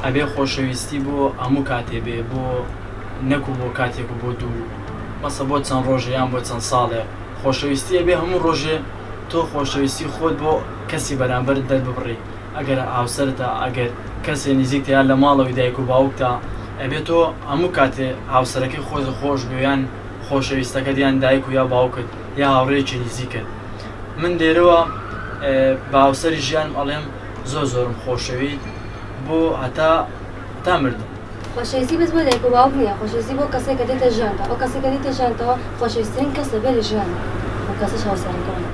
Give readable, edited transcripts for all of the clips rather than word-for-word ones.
ئەبێ خۆشەویستی بۆ هەموو کاتێ بێ بۆ نەکو بۆ کاتێک و بۆ دوو مەسە بۆ چەند ڕۆژە یان بۆ چەند ساڵێ خۆشەویستی ئەبێ هەموو ڕۆژێ تۆ خۆشەویستی خۆت بۆ کەسی بەرامبەر دەرببڕی ئەگەر هاوسەرتە ئەگەر کەسێ نزیکتە یان لە ماڵەوەی دایک و باوکتە ئەبێت تۆ هەموو کاتێ هاوسەرەکەی خۆت خۆش بێ یان خۆشەویستەکەت یان دایک و یا باوکت یا هاوڕێکی نزیکت من لێرەوە بە هاوسەری ژیان ئەڵێم زۆرم خۆشەویست بۆ هەتا مردم خۆشەویستی بەس بۆ دایک و باوک نییە خۆشەویستی بۆ کەسێک کە دێتە ژیاندا ئەو کەسێک کە دێتە ژیانتەوە خۆشەویستترین کەسە بێ لە ژیانە ئەو کەسەش هاوسەرەکەمە.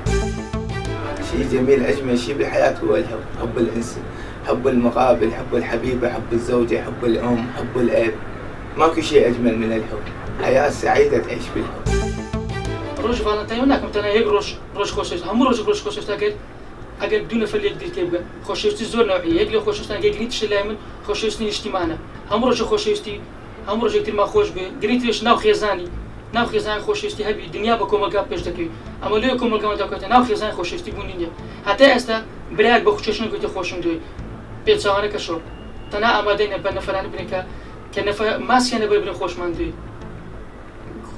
شيء جميل أجمل شيء بالحياة هو الحب، حب الإنسان، حب المقابل، حب الحبيبة، حب الزوجة، حب الأم، حب الأب، ماكو شيء أجمل من الحب، حياة سعيدة تعيش بالحب. ڕۆژ ڤالەنتاین ناکەم تەنها یەک ڕۆژ خۆشەویست هەموو ڕۆژێک ڕۆژ خۆشەویست ئەگەر دوو نەفەر لێک دیرکێ بگە خۆشەویستی زۆر نەوعی یەک لە خۆشەویستان گەگریت شە لای من خۆشەویستی نیشتیمانە هەموو ڕۆژێک خۆشەویستی هەموو ڕۆژێک ترما خۆش بێ گریتش ناو خێزانی خۆشەویستی هەبی دنیا بە کۆمەلگا پێش دەکەوی ئەمە لێ کۆمەلگامان داکاتە ناو خێزانی خۆشەویستی بوون نییە هەتا ئێستا برایەک بە خوچێشن گوتە خۆشم دوێ پێچاوانە کەشۆ تەنها ئامادەینە بە نەفەرانە بنێکە کە نەفە ماسیانە بێ برێ خۆشمان دوێ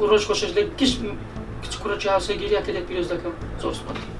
ڕۆژ خۆشەش لە گشت کچ کوڕە هاوسەرگیریە کە دەت پیرۆز دەکەم زۆر سپاس.